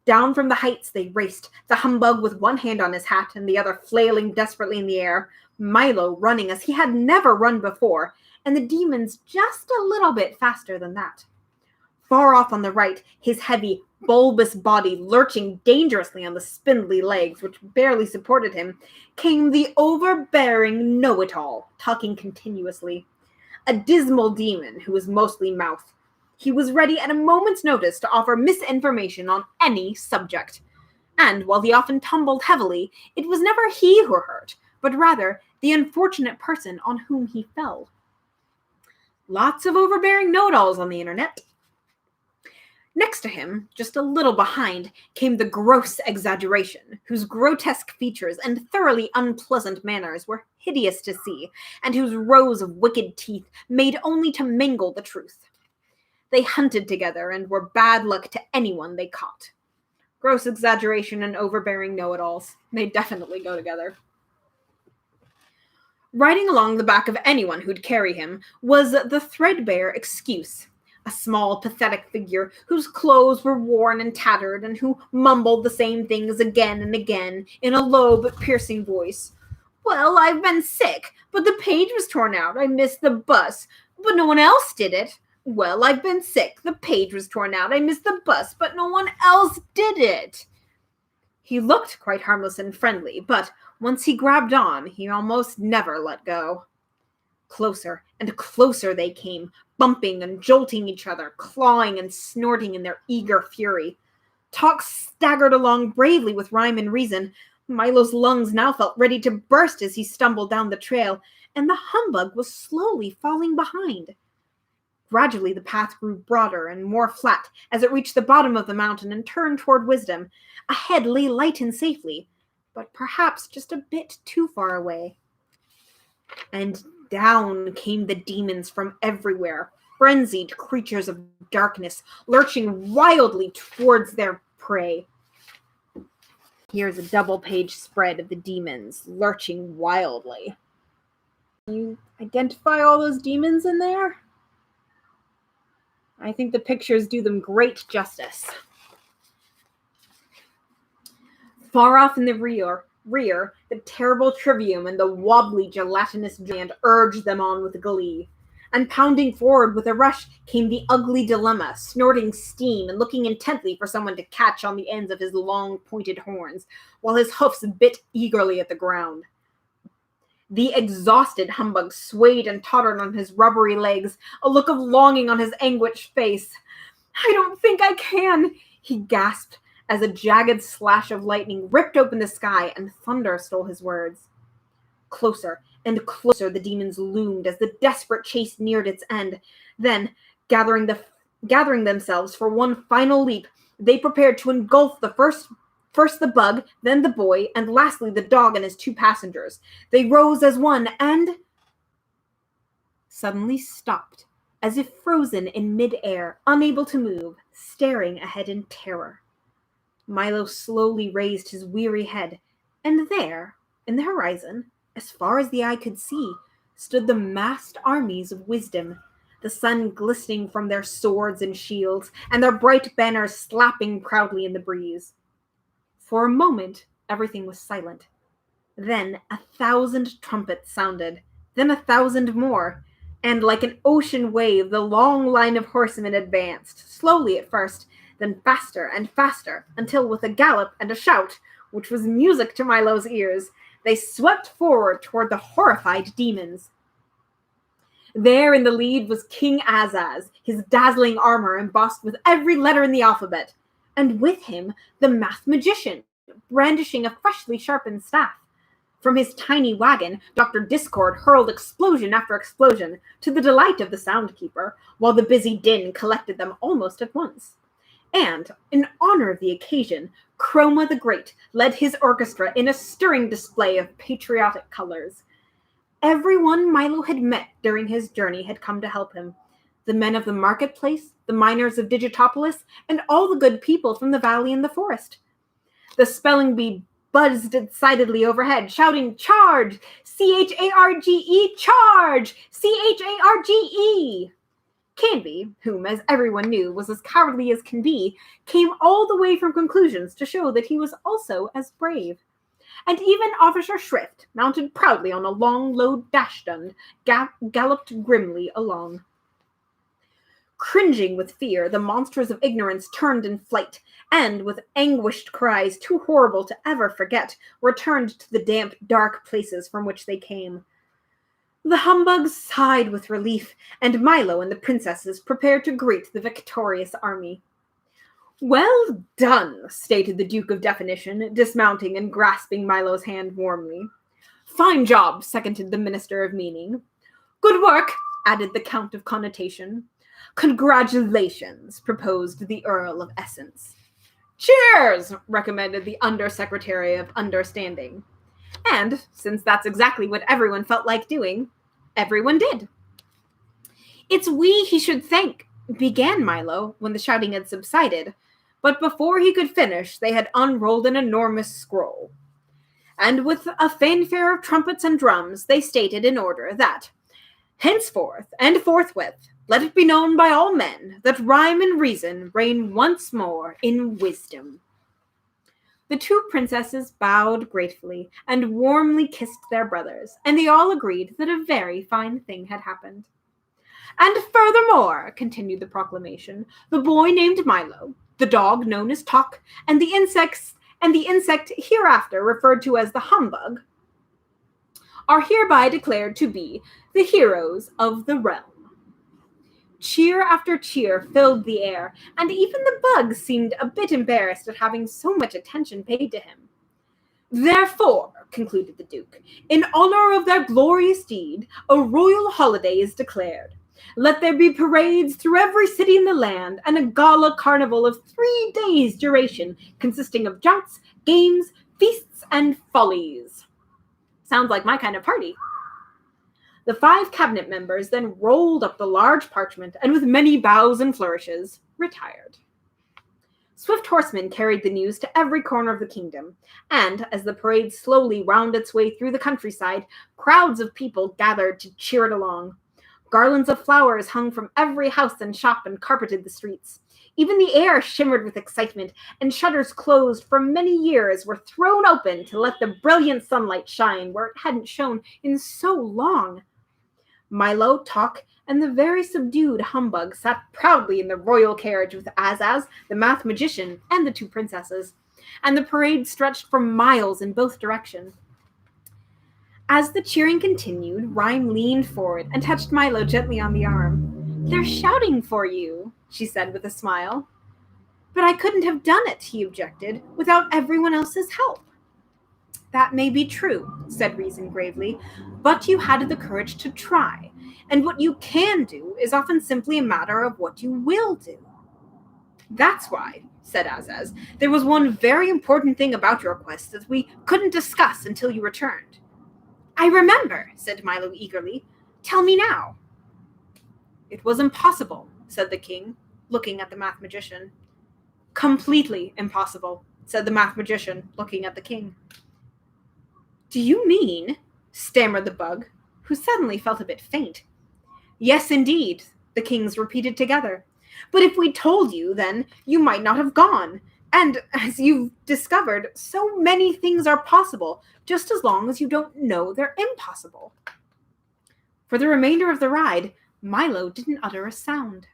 Down from the heights they raced, the humbug with one hand on his hat and the other flailing desperately in the air, Milo running as he had never run before, and the demons just a little bit faster than that. Far off on the right, his heavy bulbous body lurching dangerously on the spindly legs which barely supported him, came the overbearing know-it-all, talking continuously. A dismal demon who was mostly mouth. He was ready at a moment's notice to offer misinformation on any subject. And while he often tumbled heavily, it was never he who hurt, but rather the unfortunate person on whom he fell. Lots of overbearing know-it-alls on the internet. Next to him, just a little behind, came the gross exaggeration, whose grotesque features and thoroughly unpleasant manners were hideous to see, and whose rows of wicked teeth made only to mingle the truth. They hunted together and were bad luck to anyone they caught. Gross exaggeration and overbearing know-it-alls. They definitely go together. Riding along the back of anyone who'd carry him was the threadbare excuse, a small, pathetic figure whose clothes were worn and tattered and who mumbled the same things again and again in a low but piercing voice. Well, I've been sick, but the page was torn out. I missed the bus, but no one else did it. Well, I've been sick. The page was torn out. I missed the bus, but no one else did it. He looked quite harmless and friendly, but once he grabbed on, he almost never let go. Closer and closer they came, bumping and jolting each other, clawing and snorting in their eager fury. Talk staggered along bravely with rhyme and reason. Milo's lungs now felt ready to burst as he stumbled down the trail, and the humbug was slowly falling behind. Gradually the path grew broader and more flat as it reached the bottom of the mountain and turned toward wisdom. Ahead lay light and safely, but perhaps just a bit too far away. And down came the demons from everywhere, frenzied creatures of darkness, lurching wildly towards their prey. Here's a double-page spread of the demons lurching wildly. Can you identify all those demons in there? I think the pictures do them great justice. Far off in the rear, the terrible Trivium and the wobbly gelatinous giant urged them on with glee. And pounding forward with a rush came the ugly Dilemma, snorting steam and looking intently for someone to catch on the ends of his long pointed horns, while his hoofs bit eagerly at the ground. The exhausted humbug swayed and tottered on his rubbery legs, a look of longing on his anguished face. "I don't think I can," he gasped, as a jagged slash of lightning ripped open the sky and thunder stole his words. Closer and closer the demons loomed as the desperate chase neared its end. Then, gathering themselves for one final leap, they prepared to engulf the first the bug, then the boy, and lastly the dog and his two passengers. They rose as one and suddenly stopped, as if frozen in mid-air, unable to move, staring ahead in terror. Milo slowly raised his weary head, and there, in the horizon, as far as the eye could see, stood the massed armies of wisdom, the sun glistening from their swords and shields, and their bright banners slapping proudly in the breeze. For a moment, everything was silent. Then 1,000 trumpets sounded, then 1,000 more, and like an ocean wave, the long line of horsemen advanced, slowly at first, then faster and faster, until with a gallop and a shout, which was music to Milo's ears, they swept forward toward the horrified demons. There in the lead was King Azaz, his dazzling armor embossed with every letter in the alphabet, and with him the math magician, brandishing a freshly sharpened staff. From his tiny wagon, Dr. Discord hurled explosion after explosion, to the delight of the soundkeeper, while the busy din collected them almost at once. And, in honor of the occasion, Chroma the Great led his orchestra in a stirring display of patriotic colors. Everyone Milo had met during his journey had come to help him. The men of the marketplace, the miners of Digitopolis, and all the good people from the valley and the forest. The spelling bee buzzed excitedly overhead, shouting, "Charge! C-H-A-R-G-E, charge! C-H-A-R-G-E!" Canby, whom, as everyone knew, was as cowardly as can be, came all the way from Conclusions to show that he was also as brave. And even Officer Shrift, mounted proudly on a long, low dachshund, galloped grimly along. Cringing with fear, the monsters of ignorance turned in flight, and, with anguished cries too horrible to ever forget, returned to the damp, dark places from which they came. The humbugs sighed with relief, and Milo and the princesses prepared to greet the victorious army. "Well done," stated the Duke of Definition, dismounting and grasping Milo's hand warmly. "Fine job," seconded the Minister of Meaning. "Good work," added the Count of Connotation. "Congratulations," proposed the Earl of Essence. "Cheers," recommended the Undersecretary of Understanding. And, since that's exactly what everyone felt like doing, everyone did. "It's we he should thank," began Milo, when the shouting had subsided, but before he could finish, they had unrolled an enormous scroll. And with a fanfare of trumpets and drums, they stated in order that, "Henceforth and forthwith, let it be known by all men that rhyme and reason reign once more in wisdom." The two princesses bowed gratefully and warmly kissed their brothers, and they all agreed that a very fine thing had happened. "And furthermore," continued the proclamation, "the boy named Milo, the dog known as Tock, and the insect hereafter referred to as the humbug, are hereby declared to be the heroes of the realm." Cheer after cheer filled the air, and even the bug seemed a bit embarrassed at having so much attention paid to him. "Therefore," concluded the Duke, "in honor of their glorious deed, a royal holiday is declared. Let there be parades through every city in the land, and a gala carnival of 3 days' duration, consisting of jouts, games, feasts, and follies." Sounds like my kind of party. The 5 cabinet members then rolled up the large parchment, and with many bows and flourishes, retired. Swift horsemen carried the news to every corner of the kingdom, and, as the parade slowly wound its way through the countryside, crowds of people gathered to cheer it along. Garlands of flowers hung from every house and shop and carpeted the streets. Even the air shimmered with excitement, and shutters closed for many years were thrown open to let the brilliant sunlight shine where it hadn't shone in so long. Milo, Tock, and the very subdued humbug sat proudly in the royal carriage with Azaz, the math magician, and the 2 princesses, and the parade stretched for miles in both directions. As the cheering continued, Rhyme leaned forward and touched Milo gently on the arm. "They're shouting for you," she said with a smile. "But I couldn't have done it," he objected, "without everyone else's help." "That may be true," said Reason gravely, "but you had the courage to try, and what you can do is often simply a matter of what you will do." "That's why," said Azaz, "there was one very important thing about your quest that we couldn't discuss until you returned." "I remember," said Milo eagerly. "Tell me now." "It was impossible," said the king, looking at the math magician. "Completely impossible," said the math magician, looking at the king. "Do you mean," stammered the bug, who suddenly felt a bit faint. "Yes, indeed," the kings repeated together. "But if we told you, then you might not have gone. And, as you've discovered, so many things are possible, just as long as you don't know they're impossible." For the remainder of the ride, Milo didn't utter a sound.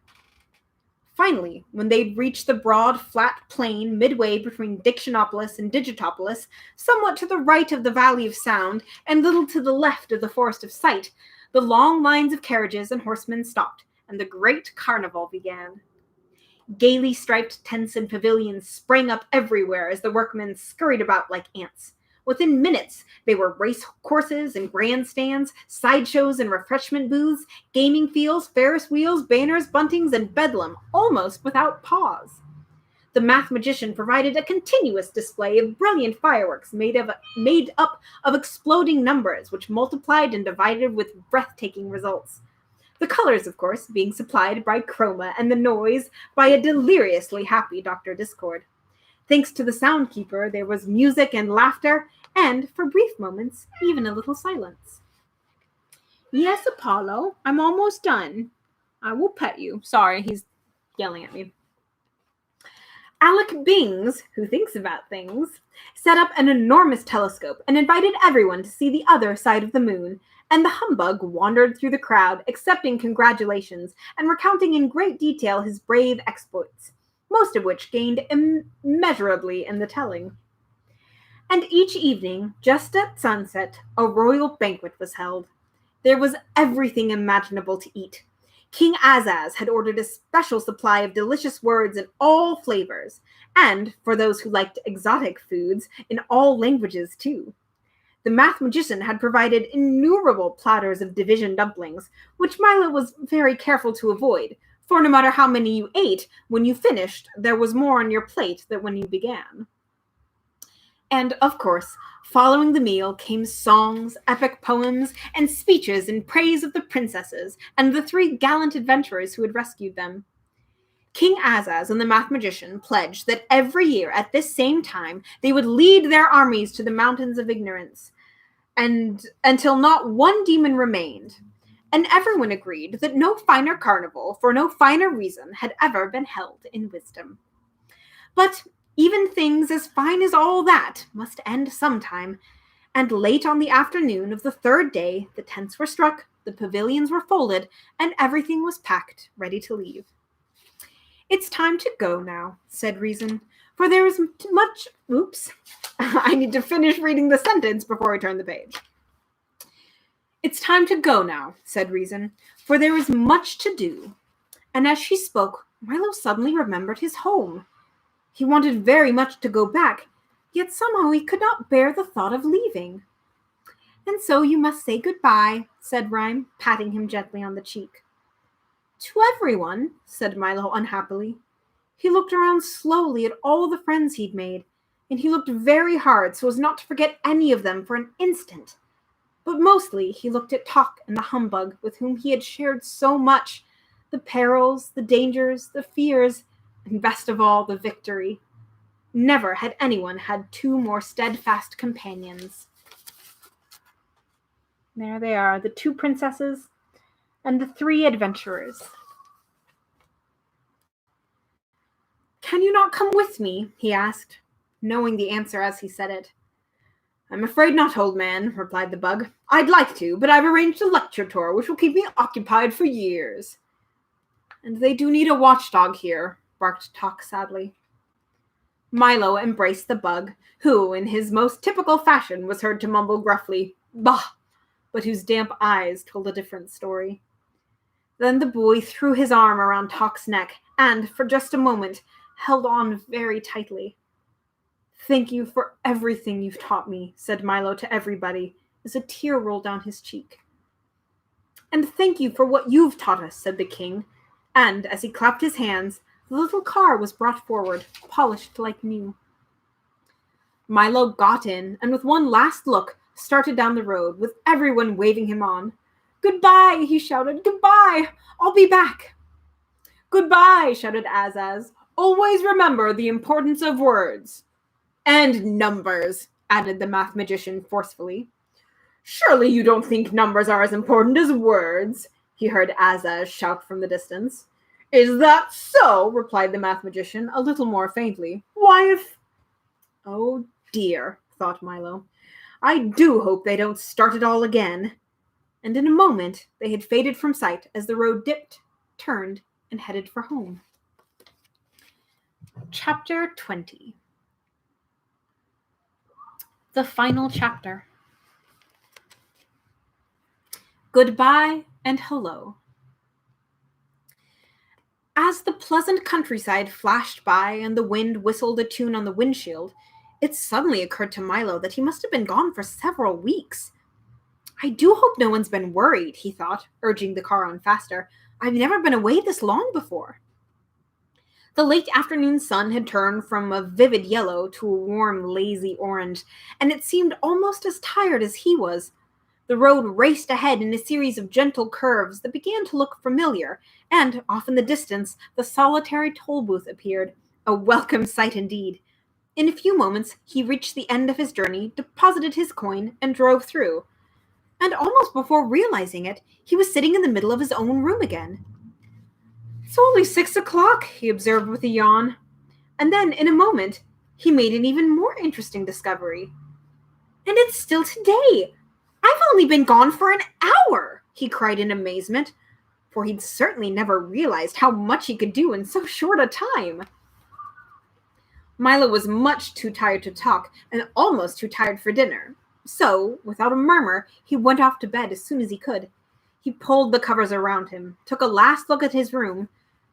Finally, when they'd reached the broad, flat plain midway between Dictionopolis and Digitopolis, somewhat to the right of the Valley of Sound and little to the left of the Forest of Sight, the long lines of carriages and horsemen stopped, and the great carnival began. Gaily striped tents and pavilions sprang up everywhere as the workmen scurried about like ants. Within minutes, they were race courses and grandstands, sideshows and refreshment booths, gaming fields, Ferris wheels, banners, buntings, and bedlam, almost without pause. The math magician provided a continuous display of brilliant fireworks made up of exploding numbers, which multiplied and divided with breathtaking results. The colors, of course, being supplied by Chroma, and the noise by a deliriously happy Dr. Discord. Thanks to the soundkeeper, there was music and laughter, and, for brief moments, even a little silence. "Yes, Apollo, I'm almost done. I will pet you." Sorry, he's yelling at me. Alec Bings, who thinks about things, set up an enormous telescope and invited everyone to see the other side of the moon, and the humbug wandered through the crowd, accepting congratulations and recounting in great detail his brave exploits, most of which gained immeasurably in the telling. And each evening, just at sunset, a royal banquet was held. There was everything imaginable to eat. King Azaz had ordered a special supply of delicious words in all flavors, and, for those who liked exotic foods, in all languages too. The math magician had provided innumerable platters of division dumplings, which Milo was very careful to avoid, for no matter how many you ate, when you finished, there was more on your plate than when you began. And, of course, following the meal came songs, epic poems, and speeches in praise of the princesses and the 3 gallant adventurers who had rescued them. King Azaz and the math magician pledged that every year at this same time they would lead their armies to the mountains of ignorance, and until not one demon remained. And everyone agreed that no finer carnival, for no finer reason, had ever been held in wisdom. But even things as fine as all that must end sometime, and late on the afternoon of the 3rd day, the tents were struck, the pavilions were folded, and everything was packed, ready to leave. "It's time to go now," said Reason, "for there is much—" Oops. I need to finish reading the sentence before I turn the page. "It's time to go now," said Reason, "for there is much to do." And as she spoke, Milo suddenly remembered his home. He wanted very much to go back, yet somehow he could not bear the thought of leaving. "And so you must say goodbye," said Rhyme, patting him gently on the cheek. "To everyone," said Milo unhappily. He looked around slowly at all the friends he'd made, and he looked very hard so as not to forget any of them for an instant. But mostly he looked at Tok and the humbug with whom he had shared so much, the perils, the dangers, the fears, and best of all, the victory. Never had anyone had 2 more steadfast companions. There they are, the 2 princesses and the 3 adventurers. "Can you not come with me?" he asked, knowing the answer as he said it. "I'm afraid not, old man," replied the bug. "I'd like to, but I've arranged a lecture tour which will keep me occupied for years." "And they do need a watchdog here," barked Tok sadly. Milo embraced the bug, who, in his most typical fashion, was heard to mumble gruffly, "Bah!" but whose damp eyes told a different story. Then the boy threw his arm around Tok's neck and, for just a moment, held on very tightly. "Thank you for everything you've taught me," said Milo to everybody, as a tear rolled down his cheek. "And thank you for what you've taught us," said the king, and, as he clapped his hands, the little car was brought forward, polished like new. Milo got in, and with one last look, started down the road, with everyone waving him on. "Goodbye," he shouted. "Goodbye! I'll be back." "Goodbye," shouted Azaz. "Always remember the importance of words." "And numbers," added the math magician forcefully. "Surely you don't think numbers are as important as words," he heard Azaz shout from the distance. "Is that so?" replied the math magician, a little more faintly. "Why, if—" "Oh dear," thought Milo. "I do hope they don't start it all again." And in a moment they had faded from sight as the road dipped, turned, and headed for home. Chapter 20. The final chapter. Goodbye and hello. As the pleasant countryside flashed by and the wind whistled a tune on the windshield, it suddenly occurred to Milo that he must have been gone for several weeks. "I do hope no one's been worried," he thought, urging the car on faster. "I've never been away this long before." The late afternoon sun had turned from a vivid yellow to a warm, lazy orange, and it seemed almost as tired as he was. The road raced ahead in a series of gentle curves that began to look familiar, and, off in the distance, the solitary Tollbooth appeared, a welcome sight indeed. In a few moments, he reached the end of his journey, deposited his coin, and drove through. And almost before realizing it, he was sitting in the middle of his own room again. "It's only 6 o'clock, he observed with a yawn. And then, in a moment, he made an even more interesting discovery. And it's still today! I've only been gone for an hour! He cried in amazement, for he'd certainly never realized how much he could do in so short a time. Milo was much too tired to talk, and almost too tired for dinner. So, without a murmur, he went off to bed as soon as he could. He pulled the covers around him, took a last look at his room,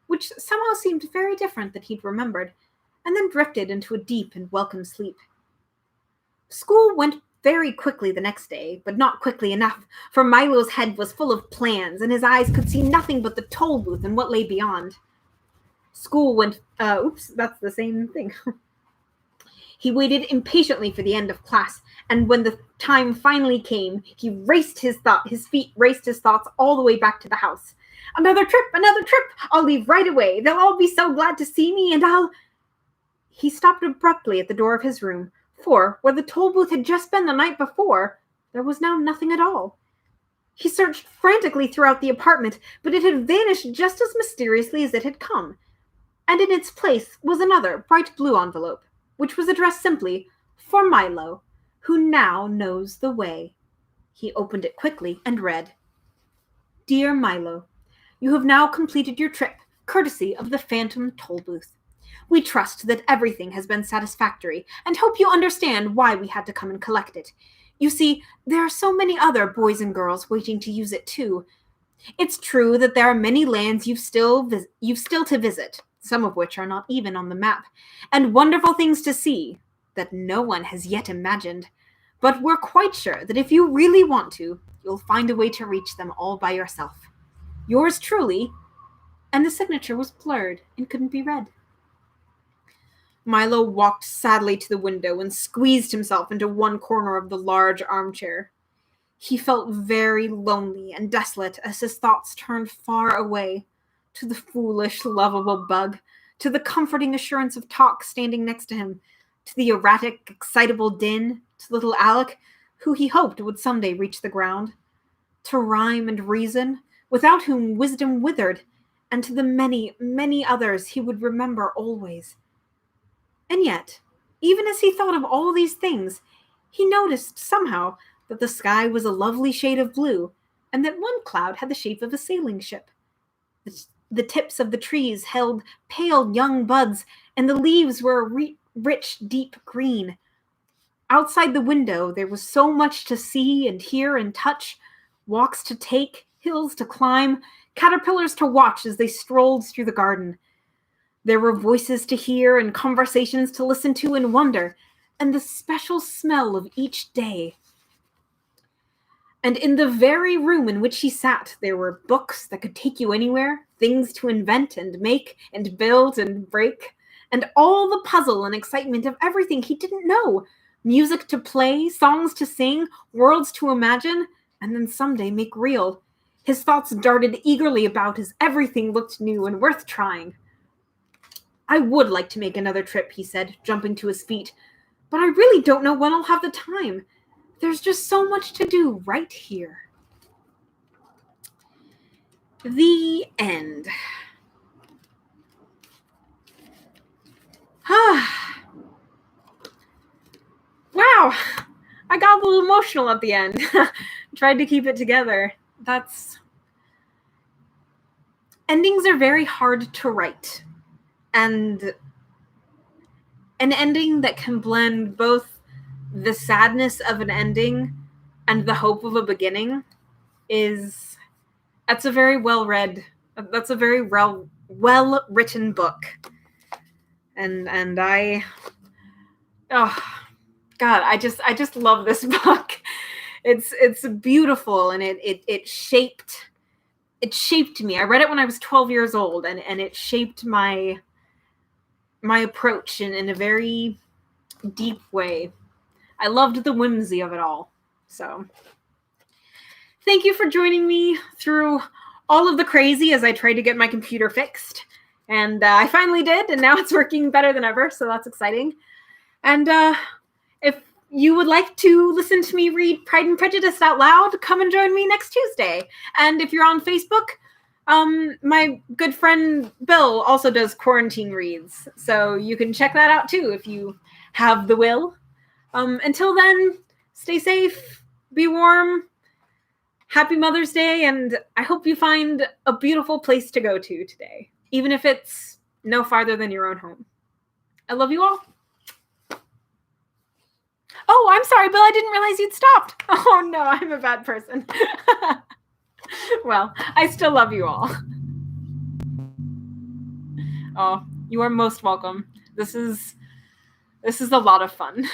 which somehow seemed very different than he'd remembered, and then drifted into a deep and welcome sleep. School went very quickly the next day, but not quickly enough, for Milo's head was full of plans, and his eyes could see nothing but the toll booth and what lay beyond. School went, oops, that's the same thing. He waited impatiently for the end of class, and when the time finally came, he raced his feet raced his thoughts all the way back to the house. Another trip! I'll leave right away. They'll all be so glad to see me, and I'll... He stopped abruptly at the door of his room, for where the toll booth had just been the night before, there was now nothing at all. He searched frantically throughout the apartment, but it had vanished just as mysteriously as it had come, and in its place was another bright blue envelope, which was addressed simply, "For Milo, who now knows the way." He opened it quickly and read, "Dear Milo, you have now completed your trip, courtesy of the Phantom Toll Booth. We trust that everything has been satisfactory, and hope you understand why we had to come and collect it. You see, there are so many other boys and girls waiting to use it too. It's true that there are many lands you've still to visit, some of which are not even on the map, and wonderful things to see that no one has yet imagined. But we're quite sure that if you really want to, you'll find a way to reach them all by yourself. Yours truly," and the signature was blurred and couldn't be read. Milo walked sadly to the window and squeezed himself into one corner of the large armchair. He felt very lonely and desolate as his thoughts turned far away, to the foolish, lovable bug, to the comforting assurance of Talk standing next to him, to the erratic, excitable Din, to little Alec, who he hoped would someday reach the ground, to Rhyme and Reason, without whom wisdom withered, and to the many, many others he would remember always. And yet, even as he thought of all these things, he noticed somehow that the sky was a lovely shade of blue, and that one cloud had the shape of a sailing ship. The tips of the trees held pale young buds, and the leaves were a rich, deep green. Outside the window, there was so much to see and hear and touch, walks to take, hills to climb, caterpillars to watch as they strolled through the garden. There were voices to hear and conversations to listen to and wonder, and the special smell of each day. And in the very room in which he sat, there were books that could take you anywhere, things to invent and make and build and break, and all the puzzle and excitement of everything he didn't know, music to play, songs to sing, worlds to imagine, and then someday make real. His thoughts darted eagerly about as everything looked new and worth trying. "I would like to make another trip," he said, jumping to his feet, "but I really don't know when I'll have the time. There's just so much to do right here." The end. Wow, I got a little emotional at the end. Tried to keep it together. Endings are very hard to write. And an ending that can blend both the sadness of an ending and the hope of a beginning that's a very well-written book. And I just love this book. It's beautiful, and it shaped me. I read it when I was 12 years old, and it shaped my approach in a very deep way. I loved the whimsy of it all. So, thank you for joining me through all of the crazy as I tried to get my computer fixed. And I finally did, and now it's working better than ever, so that's exciting. And if you would like to listen to me read Pride and Prejudice out loud, come and join me next Tuesday. And if you're on Facebook, My good friend Bill also does quarantine reads, so you can check that out too if you have the will. Until then, stay safe, be warm, happy Mother's Day, and I hope you find a beautiful place to go to today, even if it's no farther than your own home. I love you all. Oh, I'm sorry, Bill, I didn't realize you'd stopped. Oh no, I'm a bad person. Well, I still love you all. Oh, you are most welcome. This is a lot of fun.